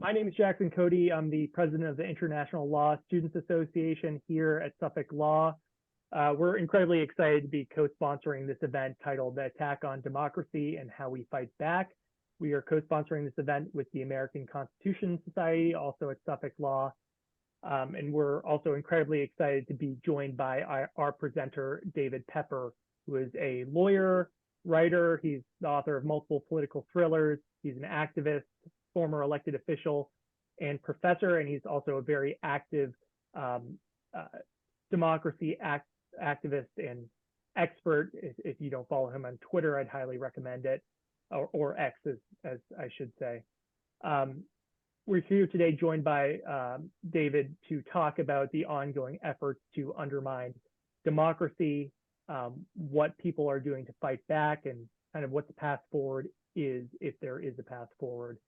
My name is Jackson Cody. I'm the president of the International Law Students Association here at Suffolk Law. We're incredibly excited to be co-sponsoring this event titled The Attack on Democracy and How We Fight Back. We are co-sponsoring this event with the American Constitution Society, also at Suffolk Law. And we're also incredibly excited to be joined by our presenter, David Pepper, who is a lawyer, writer. He's the author of multiple political thrillers. He's an activist, former elected official, and professor, and he's also a very active democracy activist and expert. If you don't follow him on Twitter, I'd highly recommend it, or X, as I should say. We're here today joined by David to talk about the ongoing efforts to undermine democracy, what people are doing to fight back, and kind of what the path forward is, if there is a path forward.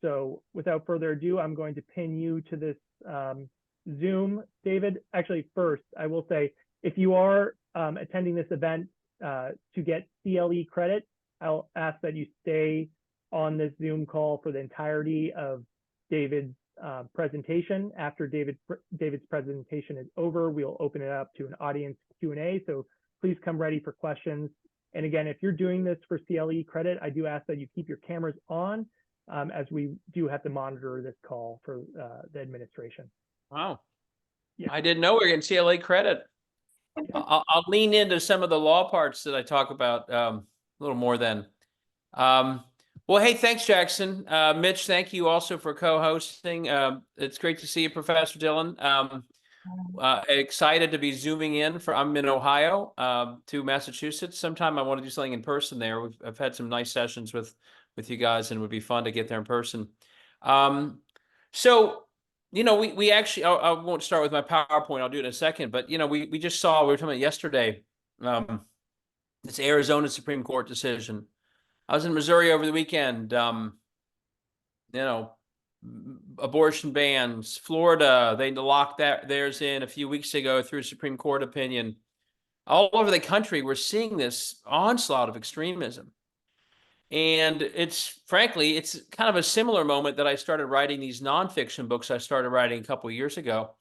So without further ado, I'm going to pin you to this Zoom, David. Actually, first, I will say, if you are attending this event to get CLE credit, I'll ask that you stay on this Zoom call for the entirety of David's presentation. After David's presentation is over, we'll open it up to an audience Q&A. So please come ready for questions. And again, if you're doing this for CLE credit, I do ask that you keep your cameras on, as we do have to monitor this call for the administration. Wow. Yeah. I didn't know we were getting CLA credit. I'll lean into some of the law parts that I talk about a little more then. Well, hey, thanks, Jackson. Mitch, thank you also for co-hosting. It's great to see you, Professor Dillon. Excited to be zooming in. I'm in Ohio to Massachusetts. Sometime I want to do something in person there. I've had some nice sessions with you guys, and it would be fun to get there in person. So, you know, we actually, I won't start with my PowerPoint. I'll do it in a second. But, you know, we just saw, we were talking about yesterday, this Arizona Supreme Court decision. I was in Missouri over the weekend, you know, abortion bans. Florida, they locked theirs in a few weeks ago through a Supreme Court opinion. All over the country, we're seeing this onslaught of extremism. And frankly, it's kind of a similar moment that I started writing these nonfiction books I started writing a couple of years ago.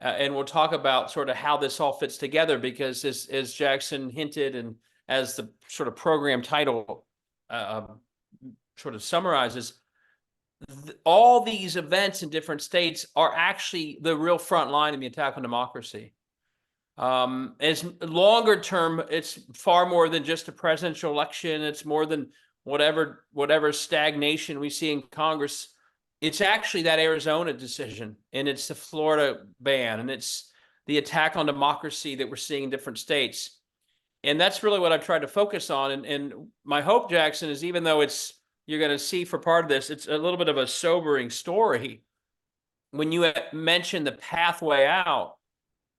And we'll talk about sort of how this all fits together, because as Jackson hinted, and as the sort of program title sort of summarizes, all these events in different states are actually the real front line in the attack on democracy. As longer term, it's far more than just a presidential election. It's more than whatever stagnation we see in Congress. It's actually that Arizona decision, and it's the Florida ban, and it's the attack on democracy that we're seeing in different states. And that's really what I've tried to focus on. And my hope, Jackson, is even though you're going to see for part of this, it's a little bit of a sobering story. When you mention the pathway out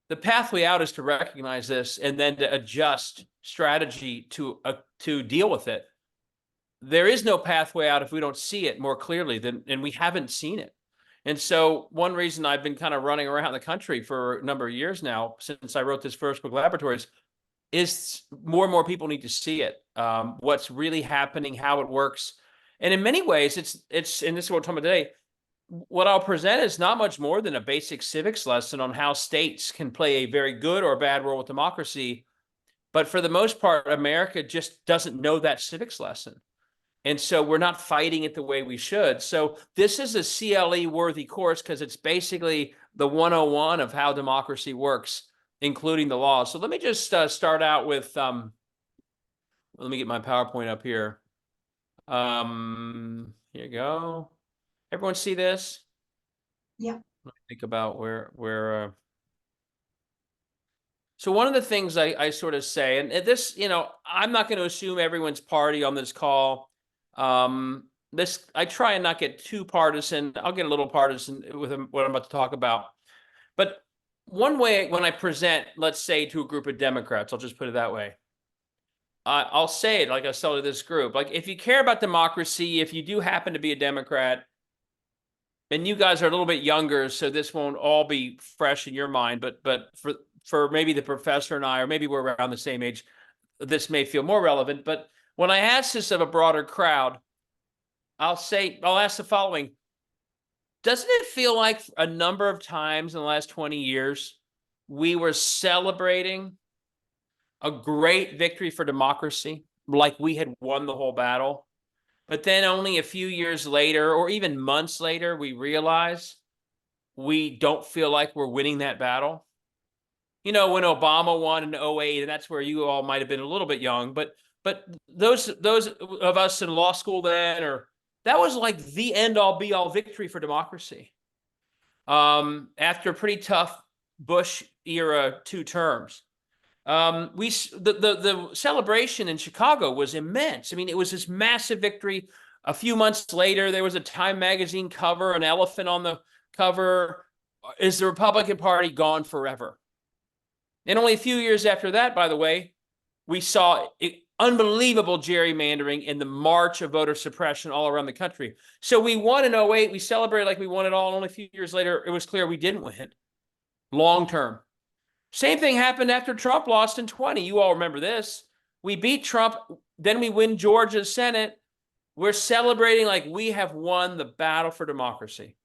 is to recognize this and then to adjust strategy to deal with it. There is no pathway out if we don't see it more clearly, and we haven't seen it. And so one reason I've been kind of running around the country for a number of years now, since I wrote this first book, Laboratories, is more and more people need to see it, what's really happening, how it works. And in many ways, and this is what we're talking about today, what I'll present is not much more than a basic civics lesson on how states can play a very good or bad role with democracy. But for the most part, America just doesn't know that civics lesson. And so we're not fighting it the way we should. So this is a CLE-worthy course because it's basically the 101 of how democracy works, including the law. So let me just start out with, let me get my PowerPoint up here. Here you go. Everyone see this? Yeah. Let me think about where. So one of the things I sort of say, and this, you know, I'm not going to assume everyone's party on this call. I try and not get too partisan. I'll get a little partisan with what I'm about to talk about. But one way when I present, let's say, to a group of Democrats, I'll just put it that way. I'll say it like I tell to this group. Like, if you care about democracy, if you do happen to be a Democrat, and you guys are a little bit younger, so this won't all be fresh in your mind, but for maybe the professor and I, or maybe we're around the same age, this may feel more relevant. But when I ask this of a broader crowd, I'll ask the following: doesn't it feel like a number of times in the last 20 years, we were celebrating a great victory for democracy, like we had won the whole battle? But then only a few years later, or even months later, we realize we don't feel like we're winning that battle. You know, when Obama won in 08, and that's where you all might have been a little bit young, but those of us in law school then, or that was like the end all be all victory for democracy. After a pretty tough Bush era 2 terms. The celebration in Chicago was immense. I mean, it was this massive victory. A few months later, there was a Time magazine cover, an elephant on the cover. Is the Republican Party gone forever? And only a few years after that, by the way, we saw unbelievable gerrymandering in the march of voter suppression all around the country. So we won in 08. We celebrated like we won it all. And only a few years later, it was clear we didn't win long term. Same thing happened after Trump lost in 20. You all remember this. We beat Trump. Then we win Georgia's Senate. We're celebrating like we have won the battle for democracy.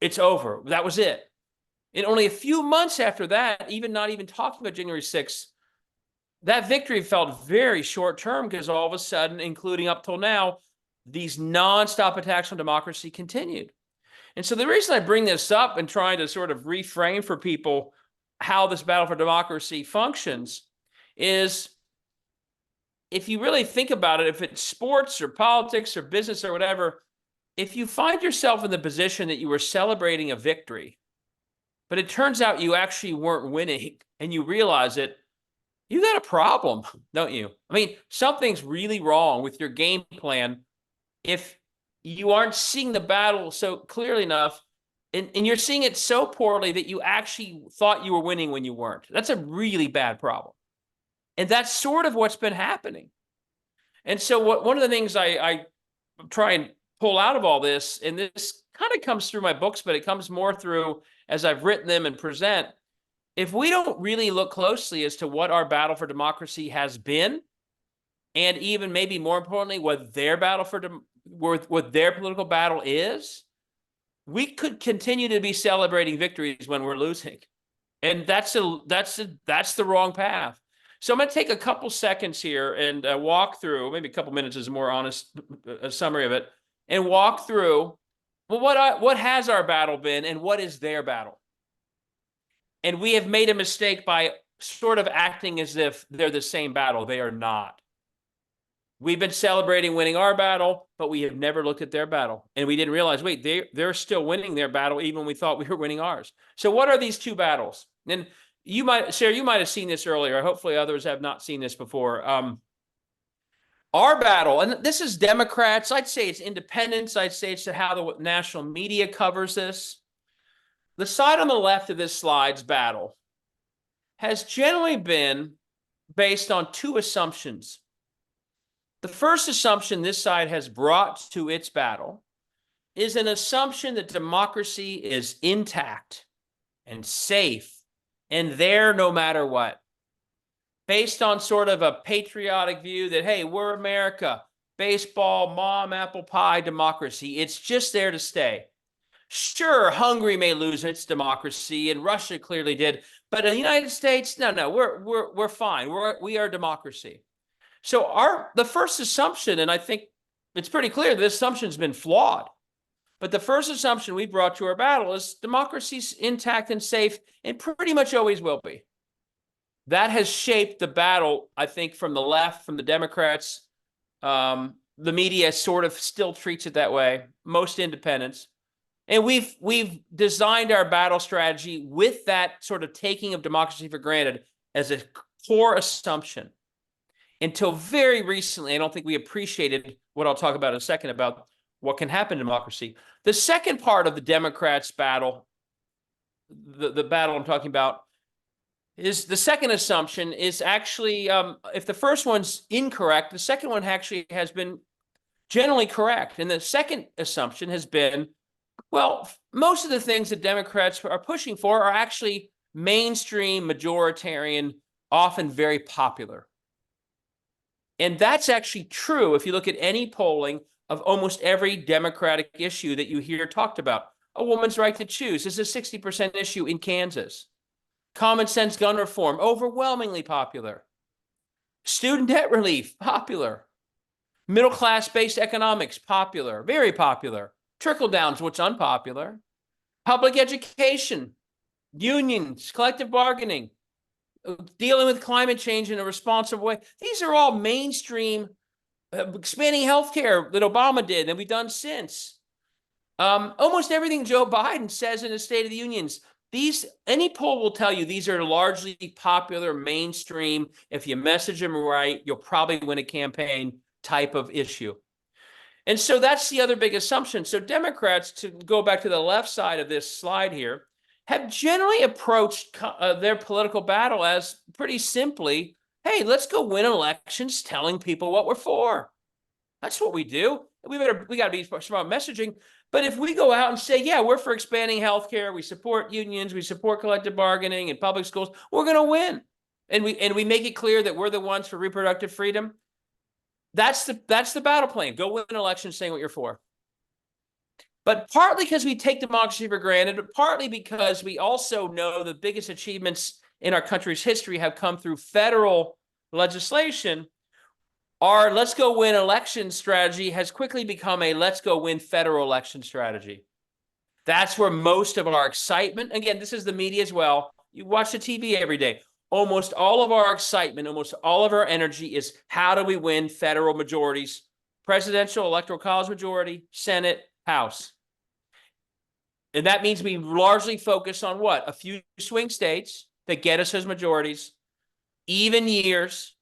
It's over. That was it. And only a few months after that, even not even talking about January 6th, that victory felt very short term because all of a sudden, including up till now, these nonstop attacks on democracy continued. And so the reason I bring this up and trying to sort of reframe for people how this battle for democracy functions is, if you really think about it, if it's sports or politics or business or whatever, if you find yourself in the position that you were celebrating a victory, but it turns out you actually weren't winning and you realize it, you got a problem, don't you? I mean, something's really wrong with your game plan if you aren't seeing the battle so clearly enough, and you're seeing it so poorly that you actually thought you were winning when you weren't. That's a really bad problem. And that's sort of what's been happening. And so one of the things I try and pull out of all this, and this kind of comes through my books, but it comes more through as I've written them and present, if we don't really look closely as to what our battle for democracy has been, and even maybe more importantly, what their battle for what their political battle is, we could continue to be celebrating victories when we're losing. And that's the wrong path. So I'm going to take a couple seconds here and walk through, maybe a couple minutes is a more honest summary of it, and walk through, well, what has our battle been and what is their battle? And we have made a mistake by sort of acting as if they're the same battle. They are not. We've been celebrating winning our battle, but we have never looked at their battle. And we didn't realize, wait, they're still winning their battle even when we thought we were winning ours. So what are these two battles? And Sarah, you might have seen this earlier. Hopefully others have not seen this before. Our battle, and this is Democrats. I'd say it's independents. I'd say it's how the national media covers this. The side on the left of this slide's battle has generally been based on two assumptions. The first assumption this side has brought to its battle is an assumption that democracy is intact and safe and there no matter what. Based on sort of a patriotic view that, hey, we're America, baseball, mom, apple pie, democracy. It's just there to stay. Sure, Hungary may lose its democracy, and Russia clearly did, but in the United States, no, we're fine. We are a democracy. So the first assumption, and I think it's pretty clear this assumption's been flawed, but the first assumption we brought to our battle is democracy's intact and safe, and pretty much always will be. That has shaped the battle, I think, from the left, from the Democrats. The media sort of still treats it that way, most independents. And we've designed our battle strategy with that sort of taking of democracy for granted as a core assumption. Until very recently, I don't think we appreciated what I'll talk about in a second about what can happen in democracy. The second part of the Democrats' battle, the battle I'm talking about, is the second assumption is actually, if the first one's incorrect, the second one actually has been generally correct. And the second assumption has been, well, most of the things that Democrats are pushing for are actually mainstream, majoritarian, often very popular. And that's actually true if you look at any polling of almost every Democratic issue that you hear talked about. a woman's right to choose. It's a 60% issue in Kansas. Common sense gun reform, overwhelmingly popular. Student debt relief, popular. Middle class based economics, popular, very popular. Trickle down's what's unpopular. Public education, unions, collective bargaining, dealing with climate change in a responsible way. These are all mainstream, expanding healthcare that Obama did and we've done since. Almost everything Joe Biden says in his State of the Unions, any poll will tell you these are largely popular, mainstream. If you message them right, you'll probably win a campaign type of issue. And so that's the other big assumption. So Democrats, to go back to the left side of this slide here, have generally approached their political battle as pretty simply, hey, let's go win elections telling people what we're for. That's what we do. We got to be smart messaging. But if we go out and say, yeah, we're for expanding healthcare, we support unions, we support collective bargaining and public schools, we're going to win. And we make it clear that we're the ones for reproductive freedom. That's the battle plan. Go win an election saying what you're for. But partly because we take democracy for granted, but partly because we also know the biggest achievements in our country's history have come through federal legislation, our let's go win election strategy has quickly become a let's go win federal election strategy. That's where most of our excitement, again, this is the media as well. You watch the TV every day. Almost all of our excitement, almost all of our energy is how do we win federal majorities, presidential, electoral college majority, Senate, House. And that means we largely focus on what? A few swing states that get us those majorities, even years.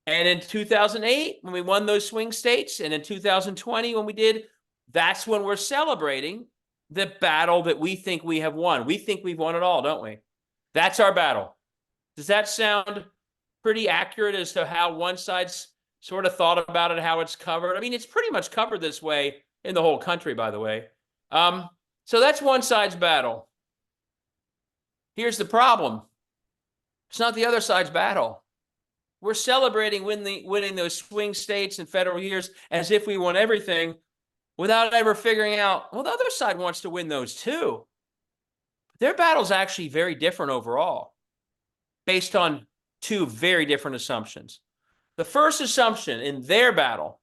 And in 2008, when we won those swing states, and in 2020, when we did, that's when we're celebrating the battle that we think we have won. We think we've won it all, don't we? That's our battle. Does that sound pretty accurate as to how one side's sort of thought about it, how it's covered? I mean, it's pretty much covered this way in the whole country, by the way. So that's one side's battle. Here's the problem. It's not the other side's battle. We're celebrating winning those swing states and federal years as if we won everything without ever figuring out, well, the other side wants to win those too. Their battle's actually very different overall, based on two very different assumptions. The first assumption in their battle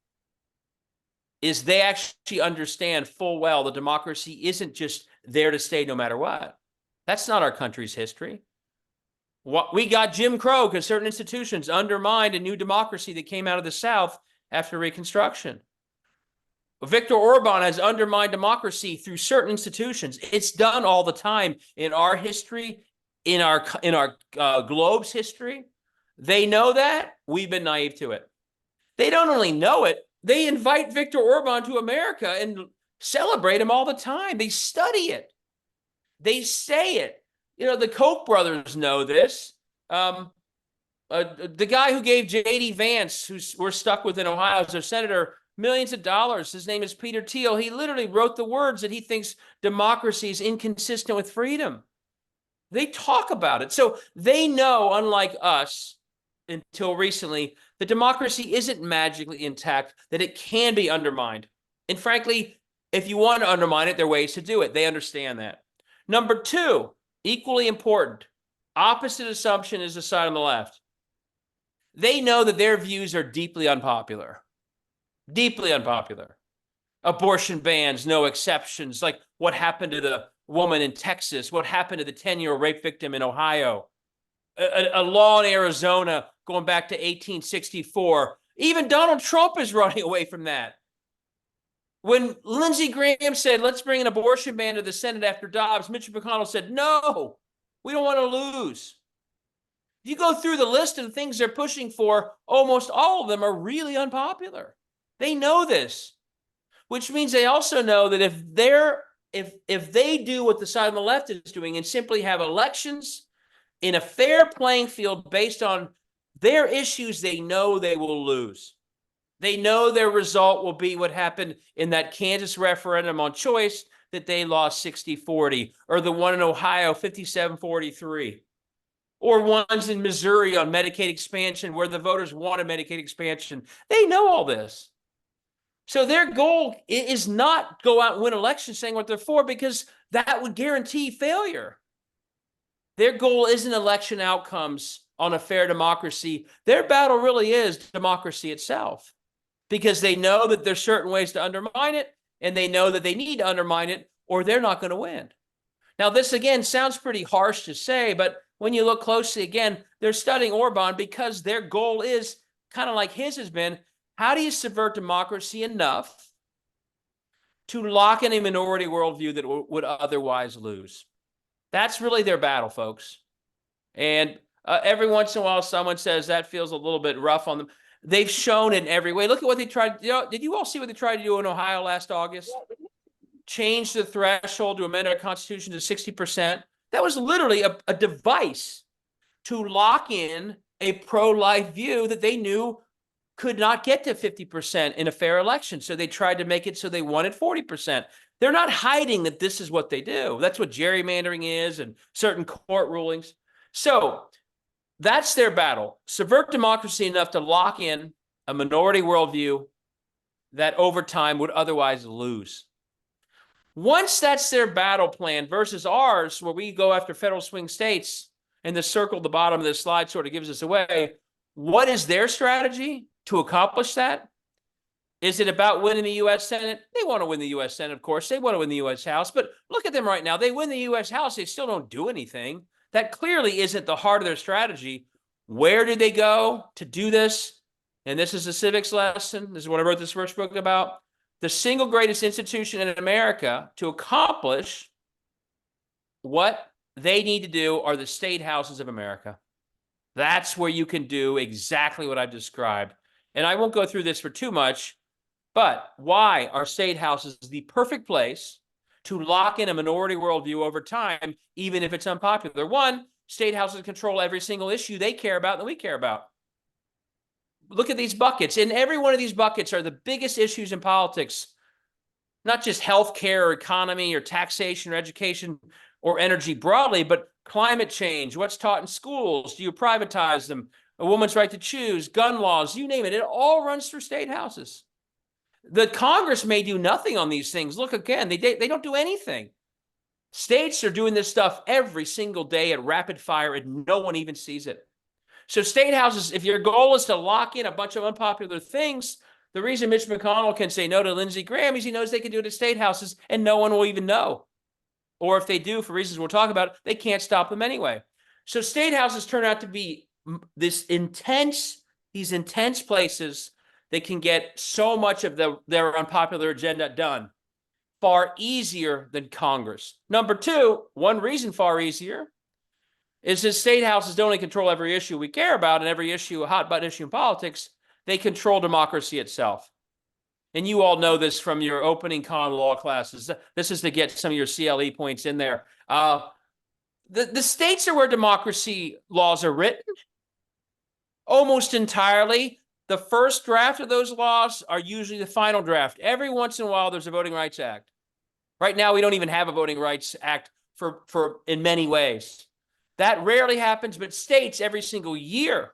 is they actually understand full well that democracy isn't just there to stay no matter what. That's not our country's history. We got Jim Crow because certain institutions undermined a new democracy that came out of the South after Reconstruction. Viktor Orban has undermined democracy through certain institutions. It's done all the time in our history, in our globe's history. They know that. We've been naive to it. They don't only know it, they invite Viktor Orban to America and celebrate him all the time. They study it. They say it. You know, the Koch brothers know this. The guy who gave J.D. Vance, who we're stuck with in Ohio as their senator, millions of dollars, his name is Peter Thiel. He literally wrote the words that he thinks democracy is inconsistent with freedom. They talk about it. So they know, unlike us, until recently, that democracy isn't magically intact, that it can be undermined. And frankly, if you want to undermine it, there are ways to do it. They understand that. Number two, equally important, opposite assumption is the side on the left. They know that their views are deeply unpopular. Deeply unpopular. Abortion bans, no exceptions, like what happened to the woman in Texas, what happened to the 10-year-old rape victim in Ohio, a law in Arizona going back to 1864. Even Donald Trump is running away from that. When Lindsey Graham said, let's bring an abortion ban to the Senate after Dobbs, Mitch McConnell said, no, we don't want to lose. You go through the list of the things they're pushing for, almost all of them are really unpopular. They know this, which means they also know that if they do what the side on the left is doing and simply have elections in a fair playing field based on their issues, they know they will lose. They know their result will be what happened in that Kansas referendum on choice that they lost 60-40, or the one in Ohio 57-43, or ones in Missouri on Medicaid expansion where the voters wanted Medicaid expansion. They know all this. So their goal is not go out and win elections saying what they're for, because that would guarantee failure. Their goal isn't election outcomes on a fair democracy. Their battle really is democracy itself, because they know that there's certain ways to undermine it, and they know that they need to undermine it or they're not going to win. Now, this again sounds pretty harsh to say, but when you look closely again, they're studying Orban because their goal is kind of like his has been: how do you subvert democracy enough to lock in a minority worldview that would otherwise lose? That's really their battle, folks. And every once in a while, someone says that feels a little bit rough on them. They've shown in every way. Look at what they tried. Did you all see what they tried to do in Ohio last August? Change the threshold to amend our Constitution to 60%. That was literally a device to lock in a pro-life view that they knew could not get to 50% in a fair election. So they tried to make it so they wanted 40%. They're not hiding that this is what they do. That's what gerrymandering is and certain court rulings. So that's their battle. Subvert democracy enough to lock in a minority worldview that over time would otherwise lose. Once that's their battle plan versus ours, where we go after federal swing states, and the circle at the bottom of this slide sort of gives us away, what is their strategy to accomplish that? Is it about winning the U.S. Senate? They want to win the U.S. Senate, of course. They want to win the U.S. House. But look at them right now. They win the U.S. House. They still don't do anything. That clearly isn't the heart of their strategy. Where did they go to do this? And this is a civics lesson. This is what I wrote this first book about. The single greatest institution in America to accomplish what they need to do are the state houses of America. That's where you can do exactly what I've described. And I won't go through this for too much, but why are state houses the perfect place to lock in a minority worldview over time, even if it's unpopular? One, state houses control every single issue they care about that we care about. Look at these buckets. In every one of these buckets are the biggest issues in politics, not just healthcare or economy or taxation or education or energy broadly, but climate change, what's taught in schools, do you privatize them, a woman's right to choose, gun laws, you name it. It all runs through state houses. The Congress may do nothing on these things. Look, again, they don't do anything. States are doing this stuff every single day at rapid fire, and no one even sees it. So state houses, if your goal is to lock in a bunch of unpopular things, the reason Mitch McConnell can say no to Lindsey Graham is he knows they can do it at state houses and no one will even know. Or if they do, for reasons we'll talk about, they can't stop them anyway. So state houses turn out to be these intense places that can get so much of their unpopular agenda done far easier than Congress. Number two, one reason far easier is that state houses don't only control every issue we care about and every issue, a hot button issue in politics, they control democracy itself. And you all know this from your opening common law classes. This is to get some of your CLE points in there. The states are where democracy laws are written. Almost entirely, the first draft of those laws are usually the final draft. Every once in a while, there's a Voting Rights Act. Right now, we don't even have a Voting Rights Act for in many ways. That rarely happens, but states every single year,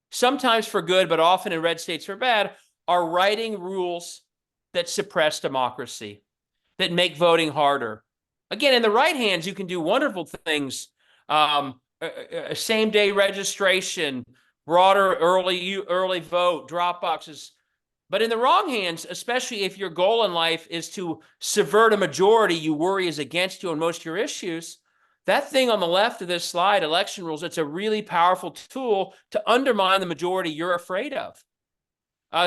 sometimes for good, but often in red states for bad, are writing rules that suppress democracy, that make voting harder. Again, in the right hands, you can do wonderful things. Same-day registration, broader early vote, drop boxes. But in the wrong hands, especially if your goal in life is to subvert a majority you worry is against you on most of your issues, that thing on the left of this slide, election rules, it's a really powerful tool to undermine the majority you're afraid of.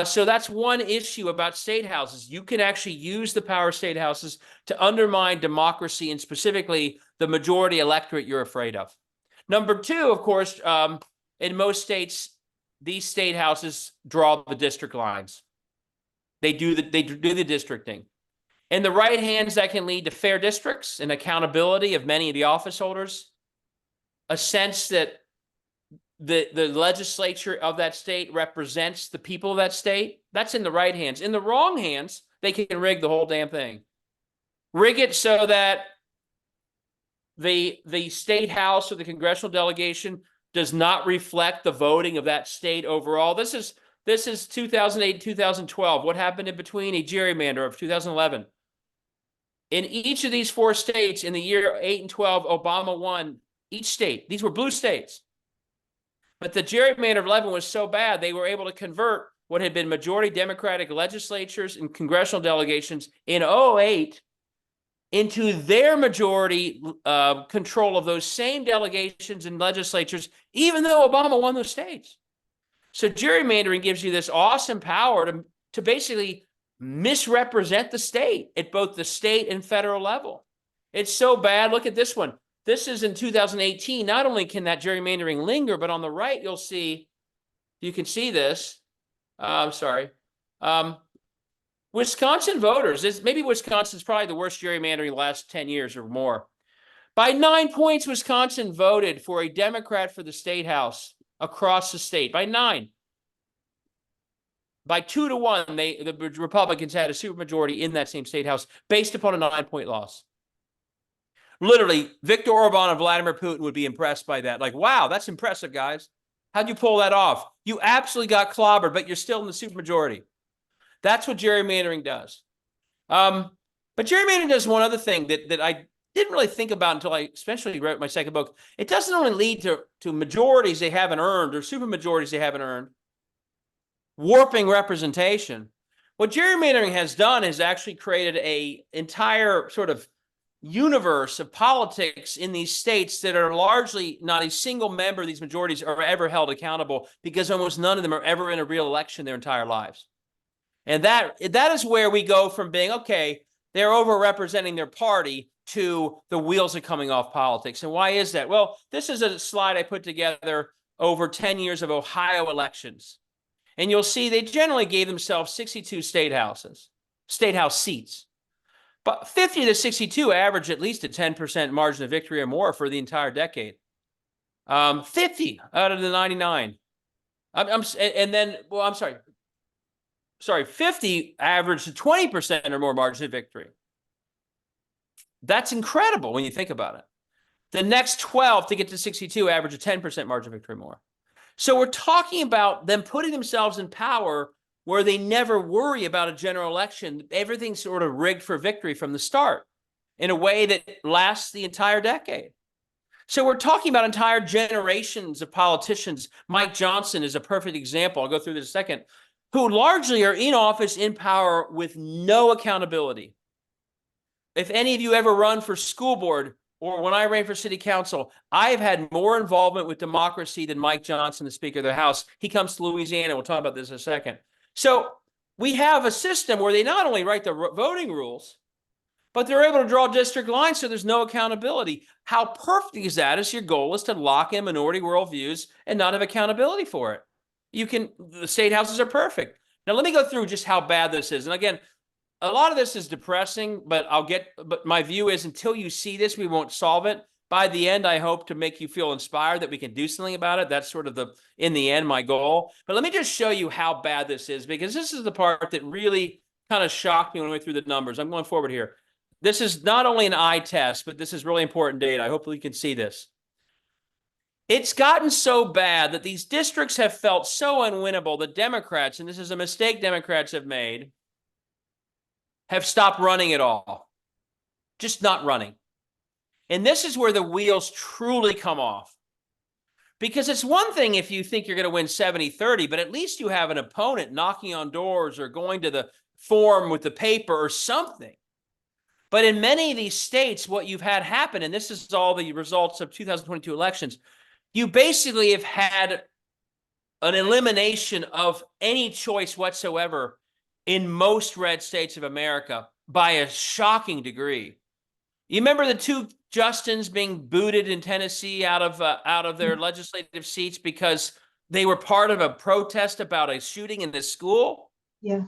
So that's one issue about state houses. You can actually use the power of state houses to undermine democracy and specifically the majority electorate you're afraid of. Number two, of course, in most states, these state houses draw the district lines. They do the districting. In the right hands, that can lead to fair districts and accountability of many of the office holders, a sense that the legislature of that state represents the people of that state. That's in the right hands. In the wrong hands, they can rig the whole damn thing. Rig it so that the state house or the congressional delegation does not reflect the voting of that state overall. This is This is 2008, 2012. What happened in between? A gerrymander of 2011. In each of these 4 states in the year 8 and 12, Obama won each state. These were blue states. But the gerrymander of 11 was so bad, they were able to convert what had been majority Democratic legislatures and congressional delegations in 2008 into their majority control of those same delegations and legislatures, even though Obama won those states. So gerrymandering gives you this awesome power to basically misrepresent the state at both the state and federal level. It's so bad. Look at this one. This is in 2018. Not only can that gerrymandering linger, but on the right, you'll see, you can see this. I'm sorry. Wisconsin voters, maybe Wisconsin's probably the worst gerrymandering in the last 10 years or more. By 9 points, Wisconsin voted for a Democrat for the state house across the state. By 9. By 2 to 1, the Republicans had a supermajority in that same state house based upon a 9-point loss. Literally, Viktor Orban and Vladimir Putin would be impressed by that. Like, wow, that's impressive, guys. How'd you pull that off? You absolutely got clobbered, but you're still in the supermajority. That's what gerrymandering does. But gerrymandering does one other thing that I didn't really think about until I especially wrote my second book. It doesn't only lead to majorities they haven't earned or supermajorities they haven't earned, warping representation. What gerrymandering has done is actually created an entire sort of universe of politics in these states that are largely not a single member of these majorities are ever held accountable, because almost none of them are ever in a real election their entire lives. And that is where we go from being, okay, they're overrepresenting their party to the wheels are coming off politics. And why is that? Well, this is a slide I put together over 10 years of Ohio elections. And you'll see they generally gave themselves 62 state house seats. But 50 to 62 average at least a 10% margin of victory or more for the entire decade. 50 out of the 99. Sorry, 50 averaged a 20% or more margin of victory. That's incredible when you think about it. The next 12 to get to 62 average a 10% margin of victory or more. So we're talking about them putting themselves in power where they never worry about a general election. Everything's sort of rigged for victory from the start in a way that lasts the entire decade. So we're talking about entire generations of politicians. Mike Johnson is a perfect example. I'll go through this in a second, who largely are in office, in power, with no accountability. If any of you ever run for school board, or when I ran for city council, I've had more involvement with democracy than Mike Johnson, the Speaker of the House. He comes to Louisiana. We'll talk about this in a second. So we have a system where they not only write the voting rules, but they're able to draw district lines so there's no accountability. How perfect is that? Is your goal is to lock in minority worldviews and not have accountability for it. The state houses are perfect. Now, let me go through just how bad this is. And again, a lot of this is depressing, but my view is until you see this, we won't solve it. By the end, I hope to make you feel inspired that we can do something about it. That's sort of in the end, my goal. But let me just show you how bad this is, because this is the part that really kind of shocked me when I went through the numbers. I'm going forward here. This is not only an eye test, but this is really important data. I hope you can see this. It's gotten so bad that these districts have felt so unwinnable that Democrats, and this is a mistake Democrats have made, have stopped running at all. Just not running. And this is where the wheels truly come off. Because it's one thing if you think you're going to win 70-30, but at least you have an opponent knocking on doors or going to the forum with the paper or something. But in many of these states, what you've had happen, and this is all the results of 2022 elections, you basically have had an elimination of any choice whatsoever in most red states of America by a shocking degree. You remember the 2 Justins being booted in Tennessee out of their legislative seats because they were part of a protest about a shooting in the school? Yeah.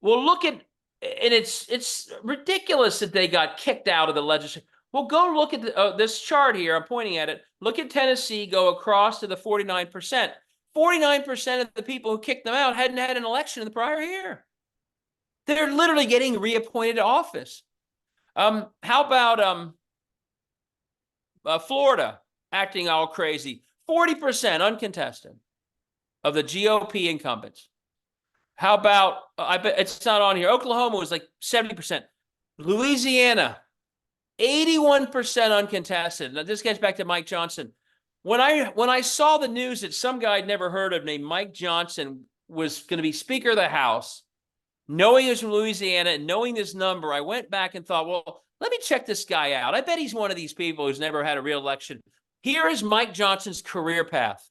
Well, and it's ridiculous that they got kicked out of the legislature. Well, go look at this chart here. I'm pointing at it. Look at Tennessee, go across to the 49%. 49% of the people who kicked them out hadn't had an election in the prior year. They're literally getting reappointed to office. How about Florida acting all crazy? 40% uncontested. of the GOP incumbents. How about, I bet it's not on here. Oklahoma was like 70%. Louisiana, 81% uncontested. Now this gets back to Mike Johnson. When I saw the news that some guy I'd never heard of named Mike Johnson was going to be Speaker of the House, knowing he was from Louisiana and knowing this number, I went back and thought, well, let me check this guy out. I bet he's one of these people who's never had a real election. Here is Mike Johnson's career path.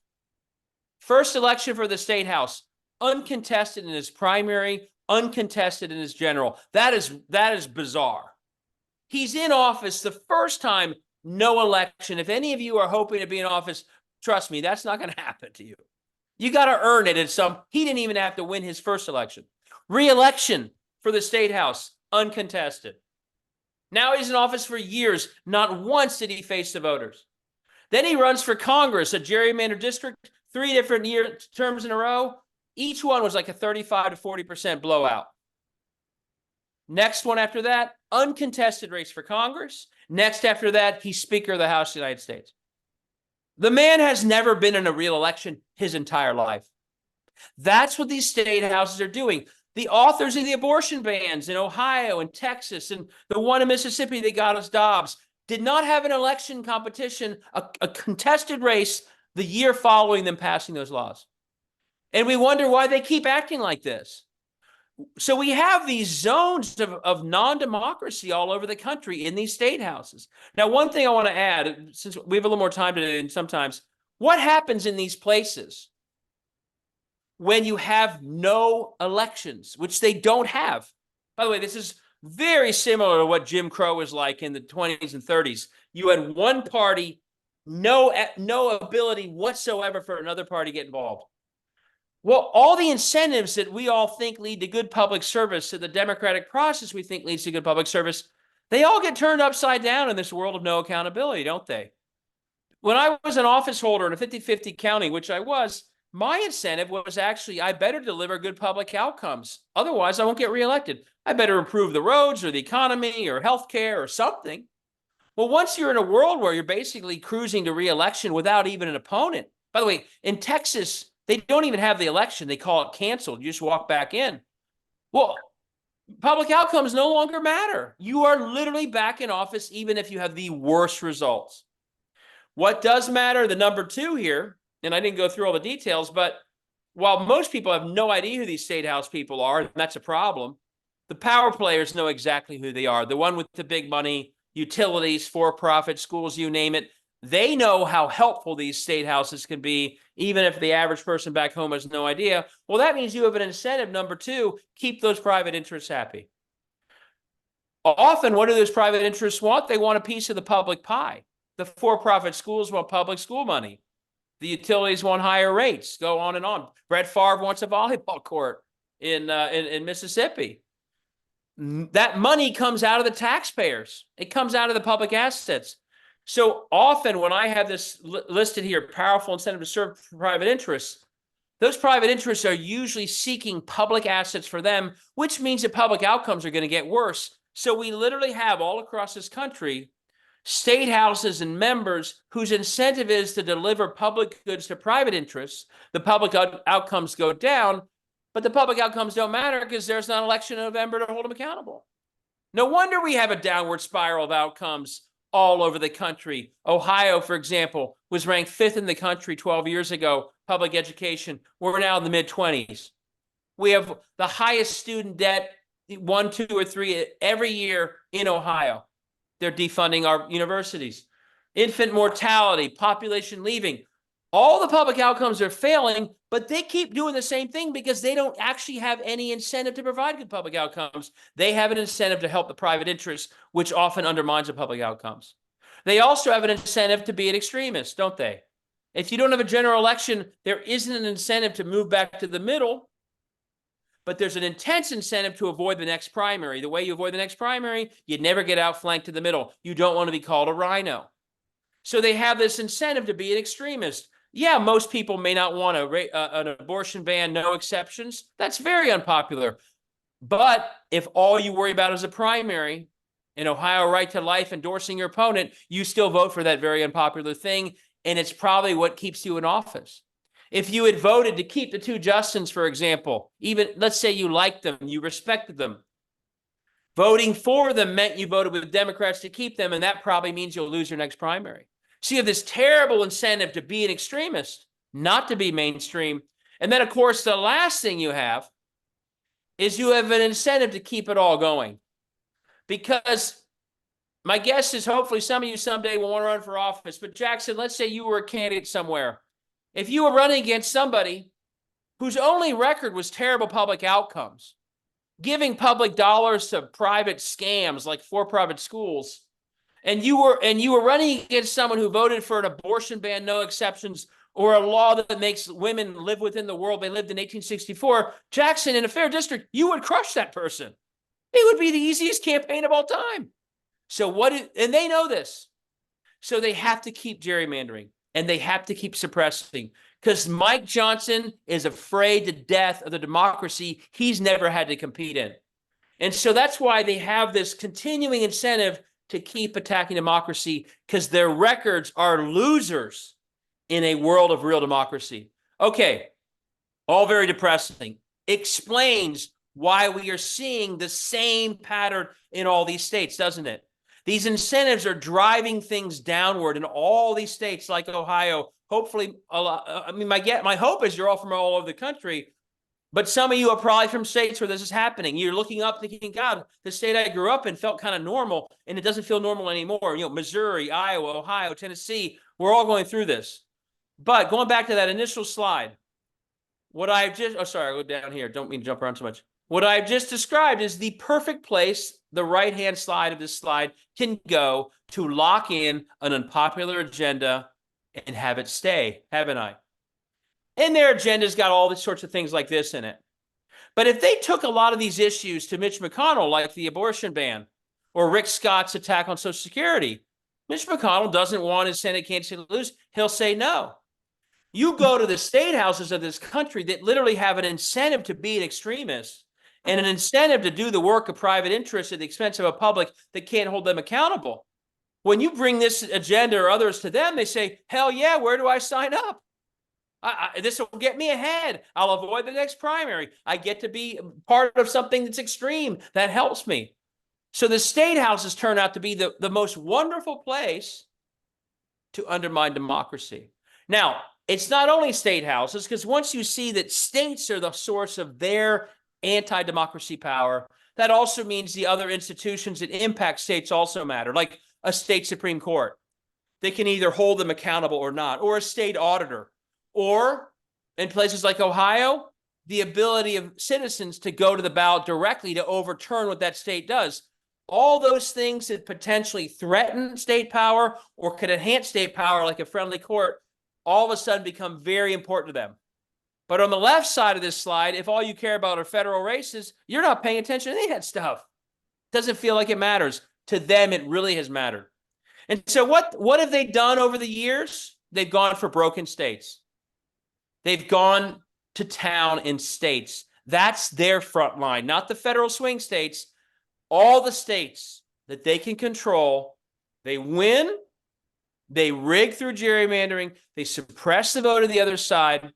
First election for the state house, uncontested in his primary, uncontested in his general. That is bizarre. He's in office the first time, no election. If any of you are hoping to be in office, trust me, that's not going to happen to you. You got to earn it at some. He didn't even have to win his first election. Re-election for the state house, uncontested. Now he's in office for years. Not once did he face the voters. Then he runs for Congress, a gerrymandered district, 3 different terms in a row. Each one was like a 35 to 40% blowout. Next one after that, uncontested race for Congress. Next after that, he's Speaker of the House of the United States. The man has never been in a real election his entire life. That's what these state houses are doing. The authors of the abortion bans in Ohio and Texas and the one in Mississippi that got us Dobbs did not have an election competition, a contested race the year following them passing those laws. And we wonder why they keep acting like this. So we have these zones of non-democracy all over the country in these state houses. Now, one thing I want to add, since we have a little more time today and sometimes, what happens in these places when you have no elections, which they don't have? By the way, this is very similar to what Jim Crow was like in the 20s and 30s. You had one party, no ability whatsoever for another party to get involved. Well, all the incentives that we all think lead to good public service, to the democratic process we think leads to good public service, they all get turned upside down in this world of no accountability, don't they? When I was an office holder in a 50-50 county, which I was, my incentive was actually, I better deliver good public outcomes. Otherwise, I won't get reelected. I better improve the roads or the economy or healthcare or something. Well, once you're in a world where you're basically cruising to reelection without even an opponent, by the way, in Texas, they don't even have the election. They call it canceled. You just walk back in. Well, public outcomes no longer matter. You are literally back in office even if you have the worst results. What does matter, the number 2 here, and I didn't go through all the details, but while most people have no idea who these state house people are, and that's a problem, the power players know exactly who they are. The one with the big money, utilities, for-profit, schools, you name it. They know how helpful these state houses can be, even if the average person back home has no idea. Well, that means you have an incentive, number 2, keep those private interests happy. Often, what do those private interests want? They want a piece of the public pie. The for-profit schools want public school money. The utilities want higher rates, go on and on. Brett Favre wants a volleyball court in Mississippi. That money comes out of the taxpayers. It comes out of the public assets. So often when I have this listed here, powerful incentive to serve private interests, those private interests are usually seeking public assets for them, which means that public outcomes are going to get worse. So we literally have all across this country state houses and members whose incentive is to deliver public goods to private interests. The public outcomes go down, but the public outcomes don't matter because there's not an election in November to hold them accountable. No wonder we have a downward spiral of outcomes all over the country. Ohio, for example, was ranked 5th in the country 12 years ago, public education. We're now in the mid-20s. We have the highest student debt, 1, 2, or 3 every year in Ohio. They're defunding our universities. Infant mortality, population leaving. All the public outcomes are failing, but they keep doing the same thing because they don't actually have any incentive to provide good public outcomes. They have an incentive to help the private interests, which often undermines the public outcomes. They also have an incentive to be an extremist, don't they? If you don't have a general election, there isn't an incentive to move back to the middle, but there's an intense incentive to avoid the next primary. The way you avoid the next primary, you never get outflanked to the middle. You don't want to be called a rhino. So they have this incentive to be an extremist. Yeah, most people may not want an abortion ban, no exceptions. That's very unpopular. But if all you worry about is a primary, an Ohio right to life endorsing your opponent, you still vote for that very unpopular thing, and it's probably what keeps you in office. If you had voted to keep the two Justins, for example, even let's say you liked them, you respected them, voting for them meant you voted with Democrats to keep them, and that probably means you'll lose your next primary. So you have this terrible incentive to be an extremist, not to be mainstream. And then, of course, the last thing you have is you have an incentive to keep it all going. Because my guess is hopefully some of you someday will want to run for office. But Jackson, let's say you were a candidate somewhere. If you were running against somebody whose only record was terrible public outcomes, giving public dollars to private scams like for-profit schools, and you were running against someone who voted for an abortion ban, no exceptions, or a law that makes women live within the world they lived in 1864, Jackson, in a fair district, you would crush that person. It would be the easiest campaign of all time. So and they know this. So they have to keep gerrymandering and they have to keep suppressing because Mike Johnson is afraid to death of the democracy he's never had to compete in. And so that's why they have this continuing incentive to keep attacking democracy because their records are losers in a world of real democracy. Okay, all very depressing. Explains why we are seeing the same pattern in all these states, doesn't it? These incentives are driving things downward in all these states like Ohio. Hopefully, my hope is you're all from all over the country, but some of you are probably from states where this is happening. You're looking up thinking, God, the state I grew up in felt kind of normal, and it doesn't feel normal anymore. You know, Missouri, Iowa, Ohio, Tennessee, we're all going through this. But going back to that initial slide, what I've just, I'll go down here. Don't mean to jump around too much. What I've just described is the perfect place the right-hand side of this slide can go to lock in an unpopular agenda and have it stay, haven't I? And their agenda's got all these sorts of things like this in it. But if they took a lot of these issues to Mitch McConnell, like the abortion ban or Rick Scott's attack on Social Security, Mitch McConnell doesn't want his Senate candidate to lose. He'll say no. You go to the state houses of this country that literally have an incentive to be an extremist and an incentive to do the work of private interests at the expense of a public that can't hold them accountable. When you bring this agenda or others to them, they say, hell yeah, where do I sign up? This will get me ahead. I'll avoid the next primary. I get to be part of something that's extreme. That helps me. So the state houses turn out to be the most wonderful place to undermine democracy. Now, it's not only state houses, because once you see that states are the source of their anti-democracy power, that also means the other institutions that impact states also matter, like a state Supreme Court. They can either hold them accountable or not, or a state auditor, or in places like Ohio, the ability of citizens to go to the ballot directly to overturn what that state does. All those things that potentially threaten state power or could enhance state power like a friendly court all of a sudden become very important to them. But on the left side of this slide, if all you care about are federal races, you're not paying attention to any of that stuff. It doesn't feel like it matters. To them, it really has mattered. And so what have they done over the years? They've gone for broken states. They've gone to town in states. That's their front line, not the federal swing states. All the states that they can control, they win, they rig through gerrymandering, they suppress the vote of the other side,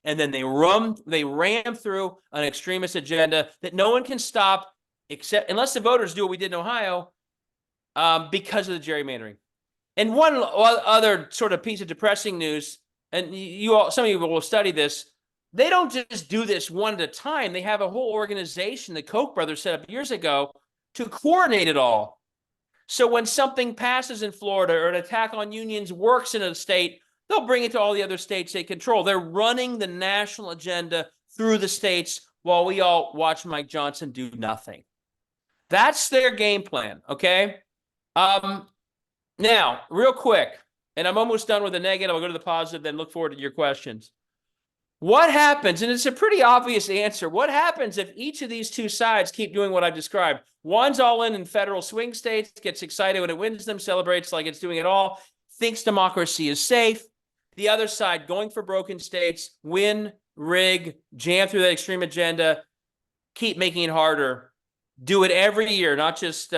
and then they ram through an extremist agenda that no one can stop except unless the voters do what we did in Ohio because of the gerrymandering. And one other sort of piece of depressing news, and some of you will study this, they don't just do this one at a time. They have a whole organization the Koch brothers set up years ago to coordinate it all. So when something passes in Florida or an attack on unions works in a state, they'll bring it to all the other states they control. They're running the national agenda through the states while we all watch Mike Johnson do nothing. That's their game plan, okay? Now, real quick, and I'm almost done with the negative. I'll go to the positive, then look forward to your questions. What happens, and it's a pretty obvious answer, what happens if each of these two sides keep doing what I've described? One's all in federal swing states, gets excited when it wins them, celebrates like it's doing it all, thinks democracy is safe. The other side going for broken states, win, rig, jam through that extreme agenda, keep making it harder. Do it every year, not just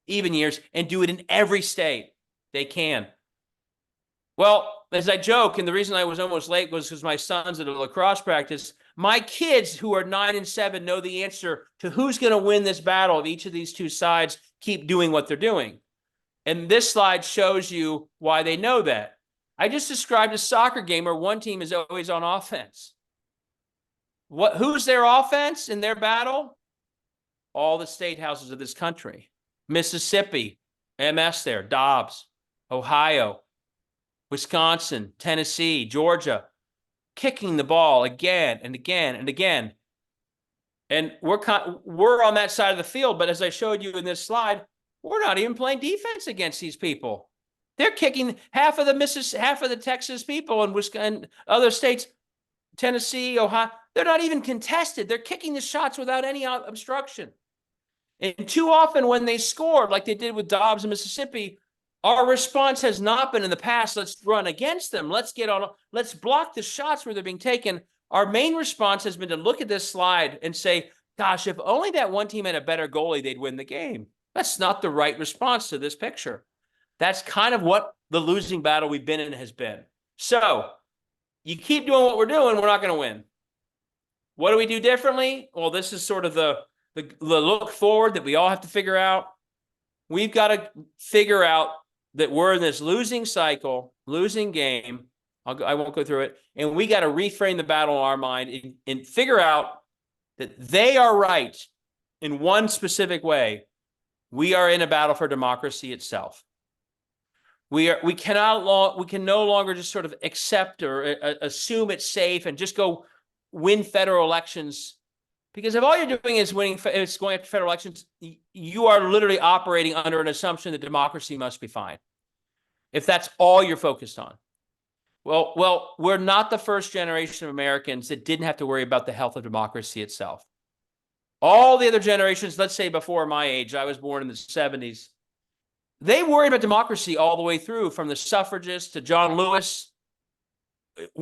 even years, and do it in every state they can. Well, as I joke, and the reason I was almost late was because my son's at a lacrosse practice. My kids who are 9 and 7 know the answer to who's going to win this battle of each of these two sides keep doing what they're doing. And this slide shows you why they know that. I just described a soccer game where one team is always on offense. Who's their offense in their battle? All the state houses of this country. Mississippi, MS there, Dobbs, Ohio, Wisconsin, Tennessee, Georgia, kicking the ball again and again and again. And we're on that side of the field, but as I showed you in this slide, we're not even playing defense against these people. They're kicking half of the Texas people and Wisconsin, other states, Tennessee, Ohio. They're not even contested. They're kicking the shots without any obstruction. And too often when they scored, like they did with Dobbs in Mississippi, our response has not been in the past, let's run against them. Let's block the shots where they're being taken. Our main response has been to look at this slide and say, gosh, if only that one team had a better goalie, they'd win the game. That's not the right response to this picture. That's kind of what the losing battle we've been in has been. So you keep doing what we're doing, we're not going to win. What do we do differently? Well, this is sort of the look forward that we all have to figure out. We've got to figure out that we're in this losing cycle, losing game. I won't go through it. And we got to reframe the battle in our mind and figure out that they are right in one specific way. We are in a battle for democracy itself. We can no longer just sort of accept or assume it's safe and just go win federal elections. Because if all you're doing is going after federal elections, you are literally operating under an assumption that democracy must be fine. If that's all you're focused on. Well, we're not the first generation of Americans that didn't have to worry about the health of democracy itself. All the other generations, let's say before my age, I was born in the 70s, they worried about democracy all the way through, from the suffragists to John Lewis,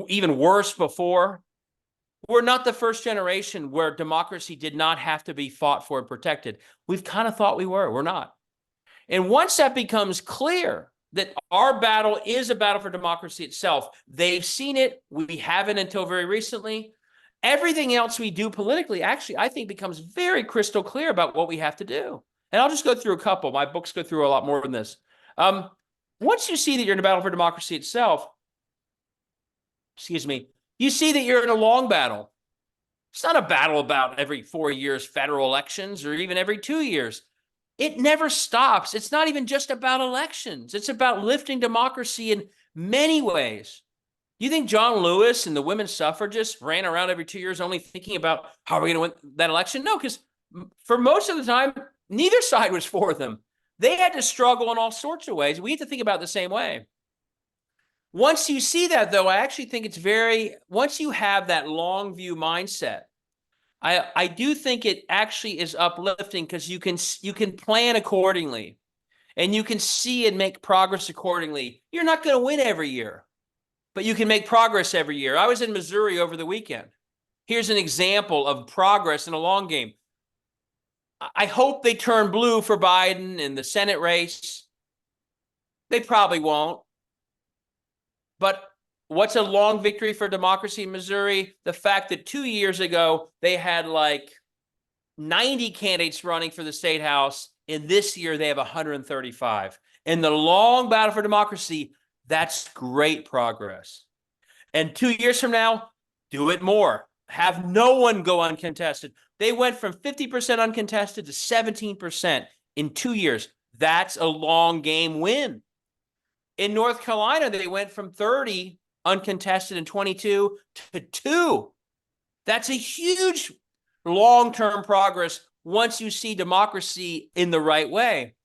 even worse before. We're not the first generation where democracy did not have to be fought for and protected. We've kind of thought we were. We're not. And once that becomes clear, that our battle is a battle for democracy itself, they've seen it. We haven't until very recently. Everything else we do politically, actually, I think becomes very crystal clear about what we have to do. And I'll just go through a couple. My books go through a lot more than this. Once you see that you're in a battle for democracy itself, you see that you're in a long battle. It's not a battle about every 4 years federal elections or even every 2 years. It never stops. It's not even just about elections. It's about lifting democracy in many ways. You think John Lewis and the women's suffragists ran around every 2 years only thinking about how are we going to win that election? No, because for most of the time, neither side was for them. They had to struggle in all sorts of ways. We have to think about it the same way. Once you see that, though, I actually think once you have that long view mindset, I do think it actually is uplifting because you can plan accordingly and you can see and make progress accordingly. You're not going to win every year, but you can make progress every year. I was in Missouri over the weekend. Here's an example of progress in a long game. I hope they turn blue for Biden in the Senate race. They probably won't. But what's a long victory for democracy in Missouri? The fact that 2 years ago, they had like 90 candidates running for the state house, and this year they have 135. In the long battle for democracy, that's great progress. And 2 years from now, do it more. Have no one go uncontested. They went from 50% uncontested to 17% in 2 years. That's a long game win. In North Carolina, they went from 30 uncontested in 22 to 2. That's a huge long-term progress once you see democracy in the right way.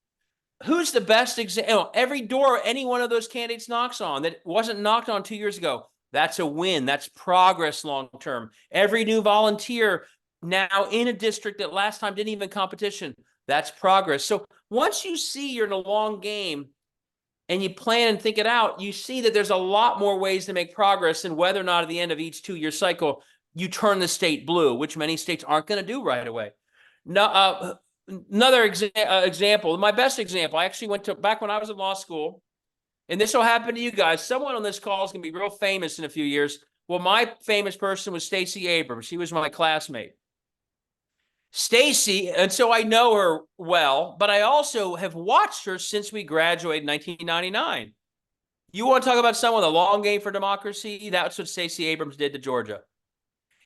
Who's the best example? Every door any one of those candidates knocks on that wasn't knocked on 2 years ago, that's a win. That's progress long-term. Every new volunteer now in a district that last time didn't even competition, that's progress. So once you see you're in a long game, and you plan and think it out, you see that there's a lot more ways to make progress than whether or not at the end of each 2 year cycle, you turn the state blue, which many states aren't going to do right away. Now, another example, my best example, I actually went to, back when I was in law school, and this will happen to you guys. Someone on this call is going to be real famous in a few years. Well, my famous person was Stacey Abrams. She was my classmate. Stacey, and so I know her well, but I also have watched her since we graduated in 1999. You want to talk about someone with a long game for democracy? That's what Stacey Abrams did to Georgia.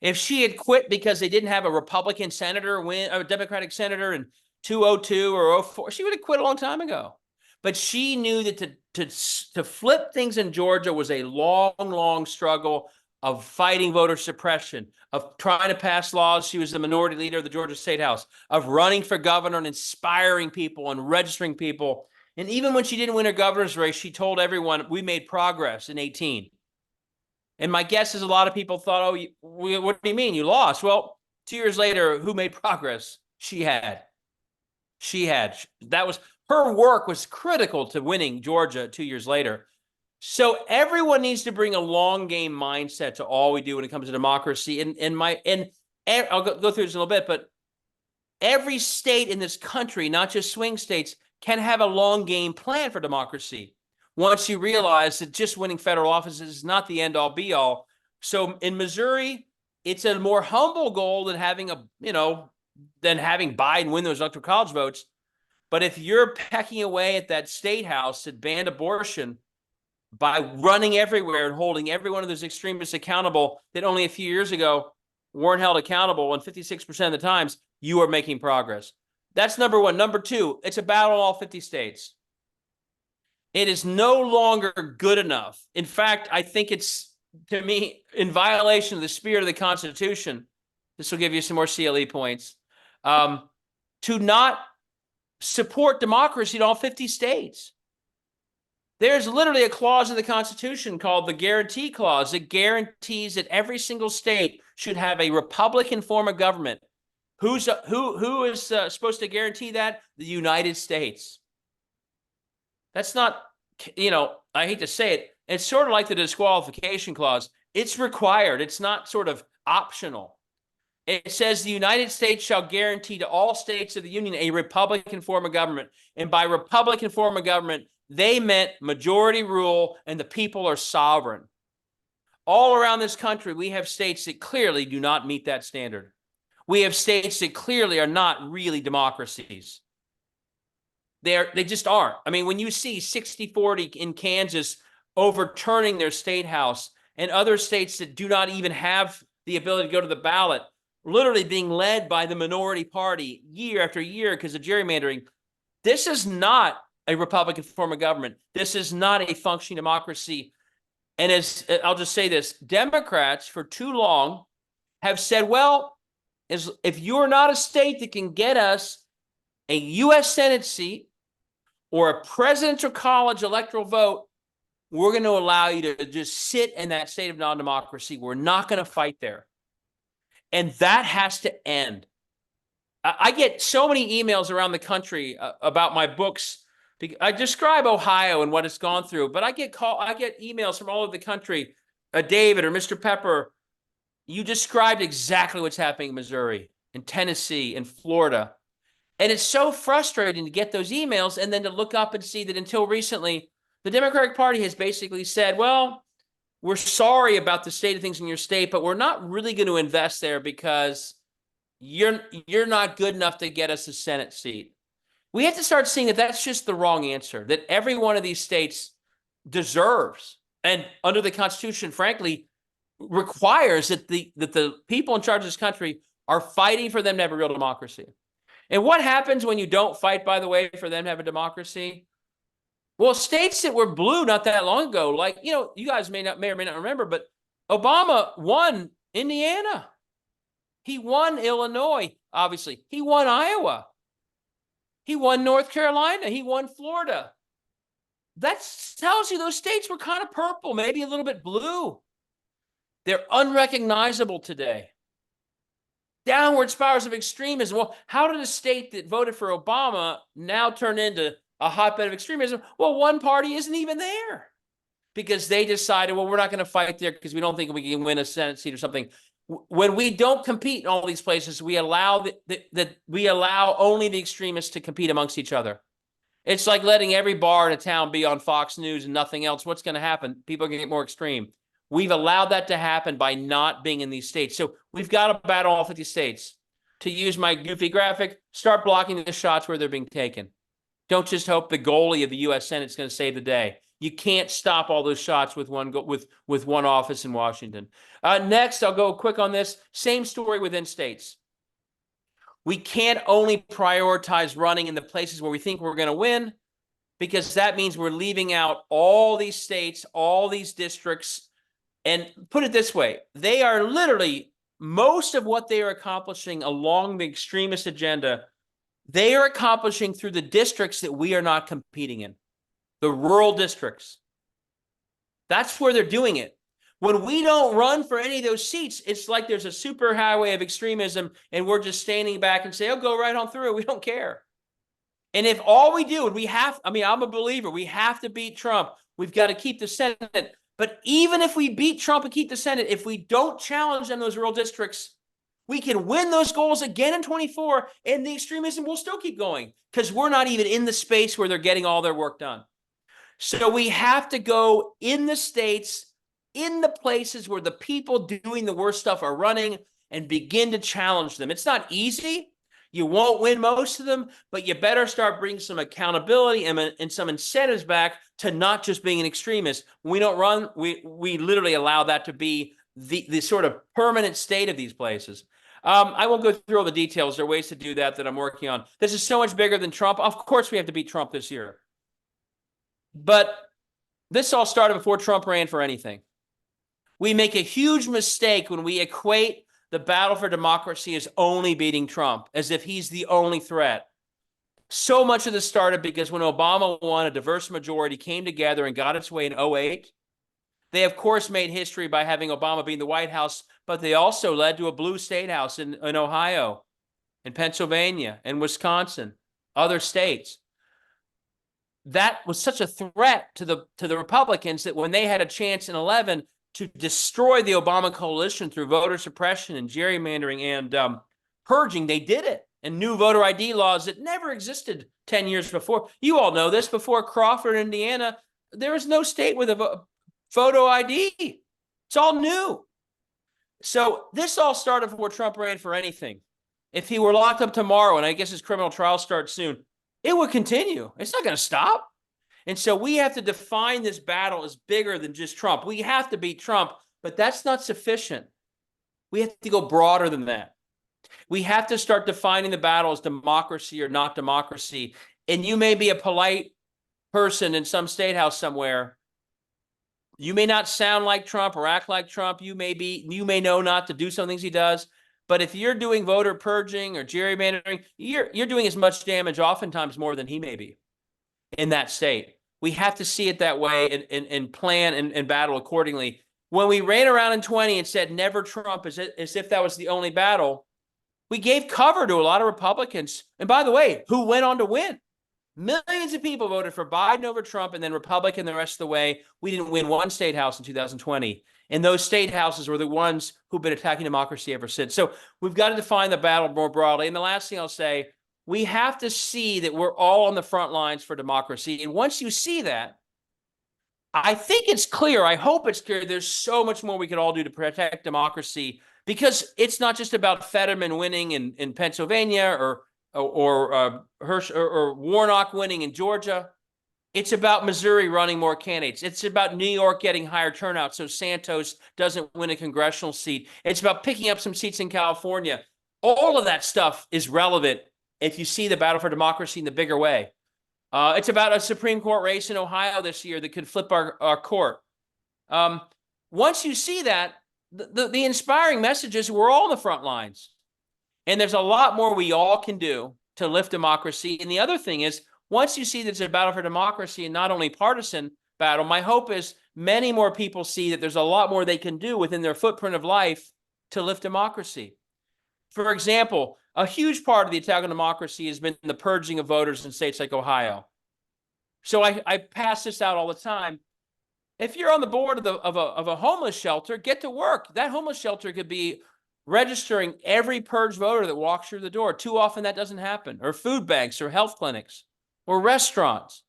If she had quit because they didn't have a Republican senator win, or a Democratic senator in 2002 or 04, she would have quit a long time ago. But she knew that to flip things in Georgia was a long, long struggle of fighting voter suppression, of trying to pass laws. She was the minority leader of the Georgia State House, of running for governor and inspiring people and registering people. And even when she didn't win her governor's race, she told everyone, we made progress in 2018. And my guess is a lot of people thought, oh, what do you mean? You lost. Well, 2 years later, who made progress? She had. That was, her work was critical to winning Georgia 2 years later. So everyone needs to bring a long game mindset to all we do when it comes to democracy. And I'll go through this in a little bit, but every state in this country, not just swing states, can have a long game plan for democracy. Once you realize that just winning federal offices is not the end all be all. So in Missouri, it's a more humble goal than having Biden win those electoral college votes. But if you're pecking away at that state house that banned abortion by running everywhere and holding every one of those extremists accountable that only a few years ago weren't held accountable, and 56% of the times, you are making progress. That's number one. Number two, it's a battle in all 50 states. It is no longer good enough. In fact, I think it's, to me, in violation of the spirit of the Constitution. This will give you some more CLE points. To not support democracy in all 50 states. There's literally a clause in the Constitution called the Guarantee Clause that guarantees that every single state should have a Republican form of government. Who is supposed to guarantee that? The United States. That's not, I hate to say it, it's sort of like the disqualification clause. It's required. It's not sort of optional. It says the United States shall guarantee to all states of the Union a Republican form of government. And by Republican form of government, they meant majority rule and the people are sovereign. All around this country, we have states that clearly do not meet that standard. We have states that clearly are not really democracies. They just aren't. I mean, when you see 60-40 in Kansas overturning their state house and other states that do not even have the ability to go to the ballot, literally being led by the minority party year after year because of gerrymandering, this is not a Republican form of government. This is not a functioning democracy. And I'll just say this, Democrats for too long have said, well, if you're not a state that can get us a U.S. Senate seat or a presidential college electoral vote, we're going to allow you to just sit in that state of non-democracy. We're not going to fight there. And that has to end. I get so many emails around the country about my books. I describe Ohio and what it's gone through, but I get emails from all over the country. David or Mr. Pepper, you described exactly what's happening in Missouri, in Tennessee, in Florida. And it's so frustrating to get those emails and then to look up and see that until recently, the Democratic Party has basically said, well, we're sorry about the state of things in your state, but we're not really going to invest there because you're not good enough to get us a Senate seat. We have to start seeing that that's just the wrong answer, that every one of these states deserves, and under the Constitution, frankly, requires that the people in charge of this country are fighting for them to have a real democracy. And what happens when you don't fight, by the way, for them to have a democracy? Well, states that were blue not that long ago, like, you guys may or may not remember, but Obama won Indiana. He won Illinois, obviously. He won Iowa. He won North Carolina. He won Florida. That tells you those states were kind of purple, maybe a little bit blue. They're unrecognizable today. Downward spirals of extremism. Well, how did a state that voted for Obama now turn into a hotbed of extremism? Well, one party isn't even there because they decided, well, we're not going to fight there because we don't think we can win a Senate seat or something. When we don't compete in all these places, we allow only the extremists to compete amongst each other. It's like letting every bar in a town be on Fox News and nothing else. What's going to happen? People are going to get more extreme. We've allowed that to happen by not being in these states. So we've got to battle all 50 states. To use my goofy graphic, start blocking the shots where they're being taken. Don't just hope the goalie of the U.S. Senate is going to save the day. You can't stop all those shots with one office in Washington. Next, I'll go quick on this. Same story within states. We can't only prioritize running in the places where we think we're going to win, because that means we're leaving out all these states, all these districts. And put it this way, they are literally, most of what they are accomplishing along the extremist agenda, they are accomplishing through the districts that we are not competing in, the rural districts. That's where they're doing it. When we don't run for any of those seats, it's like there's a superhighway of extremism and we're just standing back and say, oh, go right on through. We don't care. And if all we do, and we have, I mean, I'm a believer, we have to beat Trump. We've got to keep the Senate. But even if we beat Trump and keep the Senate, if we don't challenge in those rural districts, we can win those goals again in 24, and the extremism will still keep going because we're not even in the space where they're getting all their work done. So we have to go in the states, in the places where the people doing the worst stuff are running, and begin to challenge them. It's not easy. You won't win most of them, but you better start bringing some accountability and some incentives back to not just being an extremist. When we don't run, we literally allow that to be the sort of permanent state of these places. I won't go through all the details. There are ways to do that I'm working on. This is so much bigger than Trump. Of course, we have to beat Trump this year. But this all started before Trump ran for anything. We make a huge mistake when we equate the battle for democracy as only beating Trump, as if he's the only threat. So much of this started because when Obama won, a diverse majority came together and got its way in 2008. They, of course, made history by having Obama be in the White House, but they also led to a blue state house in Ohio, in Pennsylvania, in Wisconsin, other states. That was such a threat to the Republicans that when they had a chance in 2011 to destroy the Obama coalition through voter suppression and gerrymandering and purging, they did it. And new voter ID laws that never existed 10 years before. You all know this. Before Crawford, Indiana, there was no state with a photo ID. It's all new. So this all started before Trump ran for anything. If he were locked up tomorrow, and I guess his criminal trial starts soon, it would continue. It's not going to stop. And so we have to define this battle as bigger than just Trump. We have to beat Trump, but that's not sufficient. We have to go broader than that. We have to start defining the battle as democracy or not democracy. And you may be a polite person in some state house somewhere. You may not sound like Trump or act like Trump. You may know not to do some things he does. But if you're doing voter purging or gerrymandering, you're doing as much damage, oftentimes more than he may be in that state. We have to see it that way and plan and battle accordingly. When we ran around in 20 and said never Trump as if that was the only battle, we gave cover to a lot of Republicans. And by the way, who went on to win? Millions of people voted for Biden over Trump and then Republican the rest of the way. We didn't win one state house in 2020. And those state houses were the ones who've been attacking democracy ever since. So we've got to define the battle more broadly. And the last thing I'll say, we have to see that we're all on the front lines for democracy. And once you see that, I think it's clear, I hope it's clear, there's so much more we could all do to protect democracy, because it's not just about Fetterman winning in Pennsylvania or Hirsch or Warnock winning in Georgia. It's about Missouri running more candidates. It's about New York getting higher turnout so Santos doesn't win a congressional seat. It's about picking up some seats in California. All of that stuff is relevant if you see the battle for democracy in the bigger way. It's about a Supreme Court race in Ohio this year that could flip our court. Once you see that, the inspiring message is we're all on the front lines. And there's a lot more we all can do to lift democracy. And the other thing is, once you see that it's a battle for democracy and not only partisan battle, my hope is many more people see that there's a lot more they can do within their footprint of life to lift democracy. For example, a huge part of the attack on democracy has been the purging of voters in states like Ohio. So I pass this out all the time. If you're on the board of a homeless shelter, get to work. That homeless shelter could be registering every purge voter that walks through the door. Too often that doesn't happen. Or food banks or health clinics. or restaurants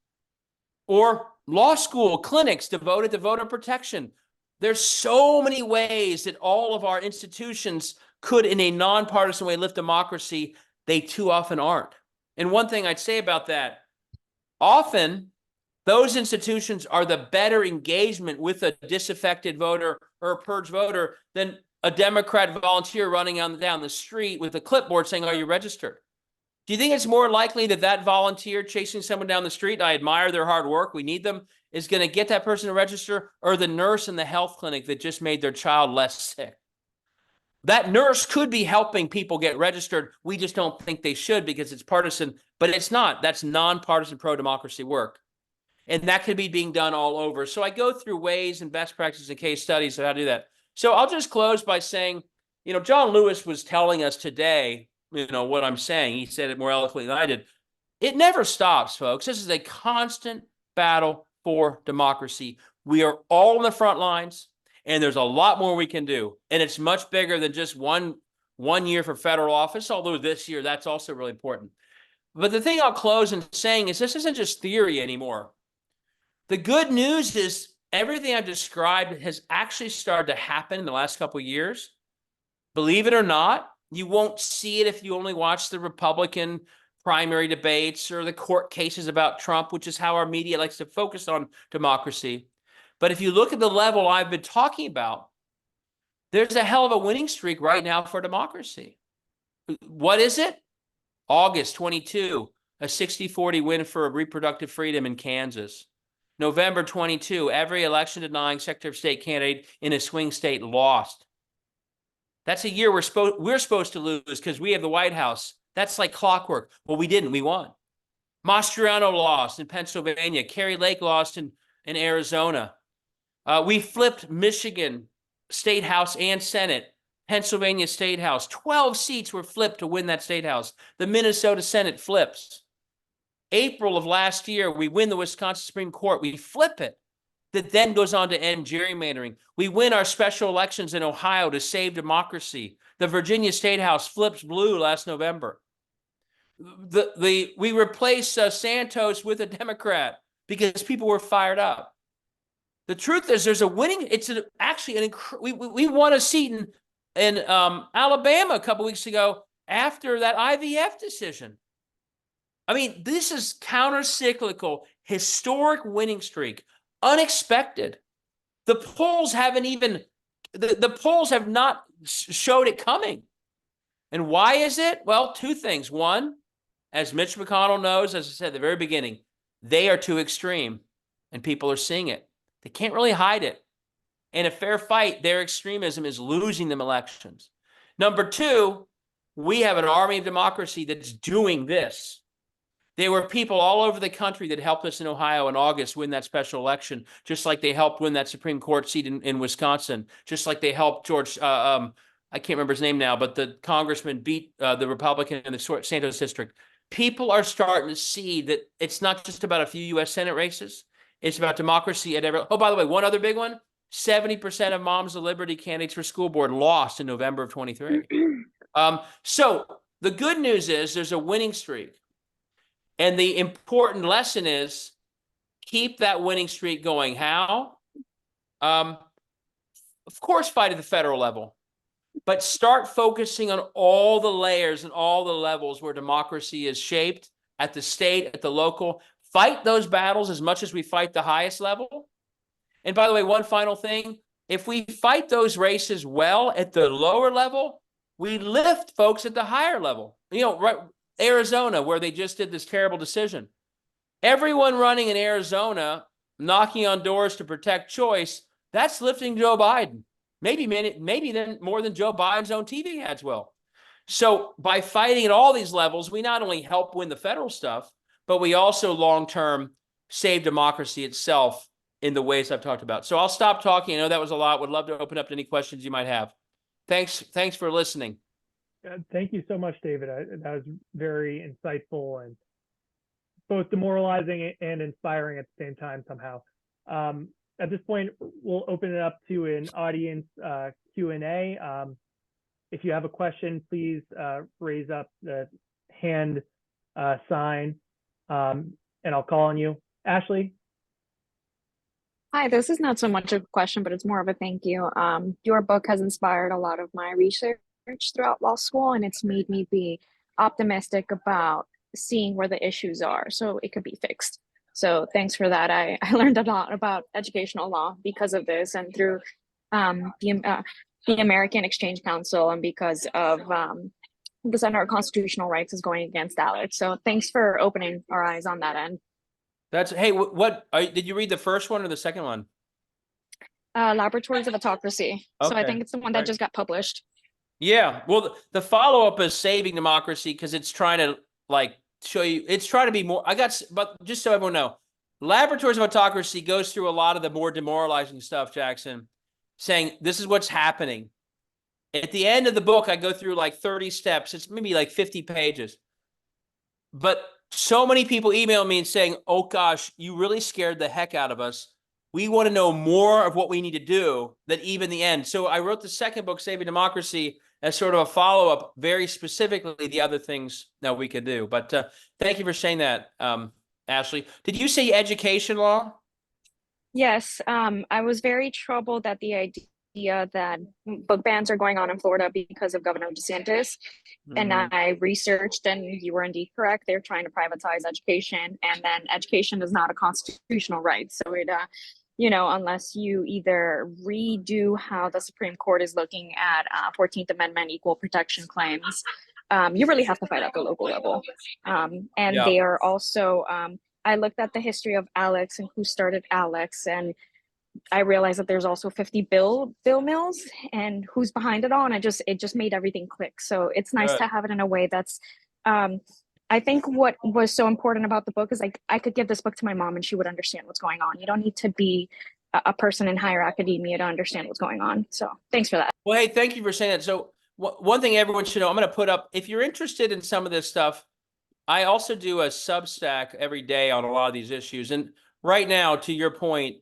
or law school clinics devoted to voter protection. There's so many ways that all of our institutions could, in a nonpartisan way, lift democracy. They too often aren't. And one thing I'd say about that, often those institutions are the better engagement with a disaffected voter or a purged voter than a Democrat volunteer running down the street with a clipboard saying, "Are you registered?" Do you think it's more likely that that volunteer chasing someone down the street, I admire their hard work, we need them, is going to get that person to register, or the nurse in the health clinic that just made their child less sick? That nurse could be helping people get registered. We just don't think they should because it's partisan, but it's not. That's nonpartisan pro-democracy work. And that could be being done all over. So I go through ways and best practices and case studies of how to do that. So I'll just close by saying, John Lewis was telling us today, what I'm saying. He said it more eloquently than I did. It never stops, folks. This is a constant battle for democracy. We are all on the front lines, and there's a lot more we can do. And it's much bigger than just one year for federal office, although this year, that's also really important. But the thing I'll close in saying is this isn't just theory anymore. The good news is everything I've described has actually started to happen in the last couple of years. Believe it or not, you won't see it if you only watch the Republican primary debates or the court cases about Trump, which is how our media likes to focus on democracy. But if you look at the level I've been talking about, there's a hell of a winning streak right now for democracy. What is it? August 22, a 60-40 win for reproductive freedom in Kansas. November 22, every election denying Secretary of State candidate in a swing state lost. That's a year we're supposed to lose because we have the White House. That's like clockwork. Well, we didn't. We won. Mastriano lost in Pennsylvania. Kerry Lake lost in Arizona. We flipped Michigan State House and Senate. Pennsylvania State House. 12 seats were flipped to win that State House. The Minnesota Senate flips. April of last year, we win the Wisconsin Supreme Court. We flip it. That then goes on to end gerrymandering. We win our special elections in Ohio to save democracy. The Virginia State House flips blue last November. We replaced Santos with a Democrat because people were fired up. The truth is, there's a winning. It's we won a seat in Alabama a couple weeks ago after that IVF decision. I mean, this is counter-cyclical, historic winning streak, unexpected. The polls haven't even, the polls have not showed it coming. And why is it? Well, two things. One, as Mitch McConnell knows, as I said at the very beginning, they are too extreme, and people are seeing it. They can't really hide it. In a fair fight, their extremism is losing them elections. Number two, we have an army of democracy that's doing this. There were people all over the country that helped us in Ohio in August win that special election, just like they helped win that Supreme Court seat in Wisconsin, just like they helped George, I can't remember his name now, but the congressman beat the Republican in the Santos district. People are starting to see that it's not just about a few U.S. Senate races. It's about democracy at every. Oh, by the way, one other big one, 70% of Moms of Liberty candidates for school board lost in November of 23. So the good news is there's a winning streak. And the important lesson is keep that winning streak going. How? Of course, fight at the federal level, but start focusing on all the layers and all the levels where democracy is shaped at the state, at the local. Fight those battles as much as we fight the highest level. And by the way, one final thing, if we fight those races well at the lower level, we lift folks at the higher level. Right? Arizona, where they just did this terrible decision. Everyone running in Arizona, knocking on doors to protect choice, that's lifting Joe Biden. Maybe then more than Joe Biden's own TV ads will. So by fighting at all these levels, we not only help win the federal stuff, but we also long-term save democracy itself in the ways I've talked about. So I'll stop talking. I know that was a lot. Would love to open up to any questions you might have. Thanks for listening. Thank you so much, David. That was very insightful and both demoralizing and inspiring at the same time somehow. At this point, we'll open it up to an audience Q&A. If you have a question, please raise up the hand sign. and I'll call on you. Ashley? Hi, this is not so much a question, but it's more of a thank you. Your book has inspired a lot of my research throughout law school, and it's made me be optimistic about seeing where the issues are so it could be fixed. So thanks for that. I learned a lot about educational law because of this and through the American Exchange Council and because of the Center for Constitutional Rights is going against Alex. So thanks for opening our eyes on that end. That's hey, did you read the first one or the second one? Laboratories of Autocracy. So I Okay, think it's the one that right. just got published. Yeah, well, the follow-up is Saving Democracy because it's trying to like show you, it's trying to be more. But just so everyone know, Laboratories of Autocracy goes through a lot of the more demoralizing stuff, Jackson, saying this is what's happening. At the end of the book, I go through like 30 steps. It's maybe like 50 pages. But so many people email me and saying, oh gosh, you really scared the heck out of us. We want to know more of what we need to do than even the end. So I wrote the second book, Saving Democracy, as sort of a follow-up, very specifically the other things that we could do. But thank you for saying that, Ashley. Did you say education law? Yes, I was very troubled at the idea that book bans are going on in Florida because of Governor DeSantis. And Mhm. I researched, and you were indeed correct. They're trying to privatize education, and then education is not a constitutional right. So unless you either redo how the Supreme Court is looking at 14th Amendment equal protection claims, you really have to fight at the local level. And Yeah. they are also, I looked at the history of Alex and who started Alex, and I realized that there's also 50 bill mills and who's behind it all. And it just made everything click. So it's nice Good. to have it in a way that's I think what was so important about the book is like I could give this book to my mom and she would understand what's going on. You don't need to be a person in higher academia to understand what's going on. So thanks for that. Well, hey, thank you for saying that. So one thing everyone should know, I'm going to put up, if you're interested in some of this stuff, I also do a Substack every day on a lot of these issues. And right now, to your point,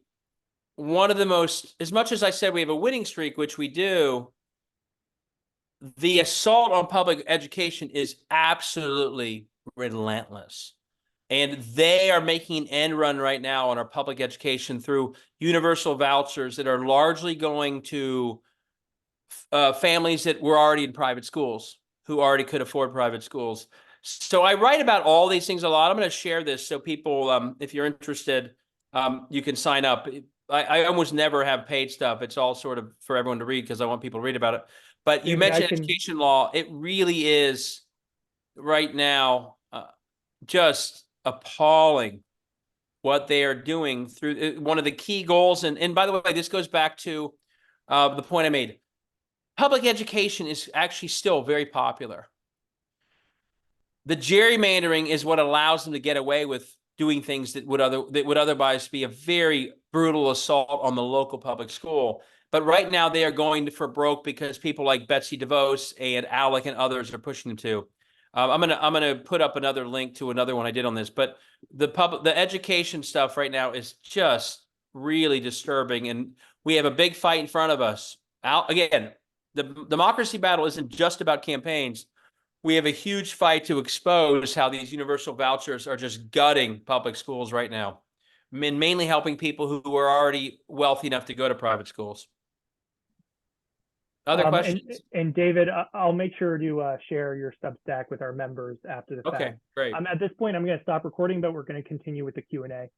one of the most, as much as I said we have a winning streak, which we do, the assault on public education is absolutely relentless. And they are making an end run right now on our public education through universal vouchers that are largely going to families that were already in private schools, who already could afford private schools. So I write about all these things a lot. I'm going to share this so people, if you're interested, you can sign up. I almost never have paid stuff. It's all sort of for everyone to read because I want people to read about it. But you David, I mentioned can education law. It really is right now just appalling what they are doing through one of the key goals. And by the way, this goes back to the point I made. Public education is actually still very popular. The gerrymandering is what allows them to get away with doing things that would otherwise be a very brutal assault on the local public school. But right now they are going for broke because people like Betsy DeVos and Alec and others are pushing them to. I'm gonna put up another link to another one I did on this, but the education stuff right now is just really disturbing, and we have a big fight in front of us. Again, the democracy battle isn't just about campaigns. We have a huge fight to expose how these universal vouchers are just gutting public schools right now, and mainly helping people who are already wealthy enough to go to private schools. Other and questions? David, I'll make sure to share your Substack with our members after the Okay, fact. great. At this point, I'm going to stop recording, but we're going to continue with the Q&A.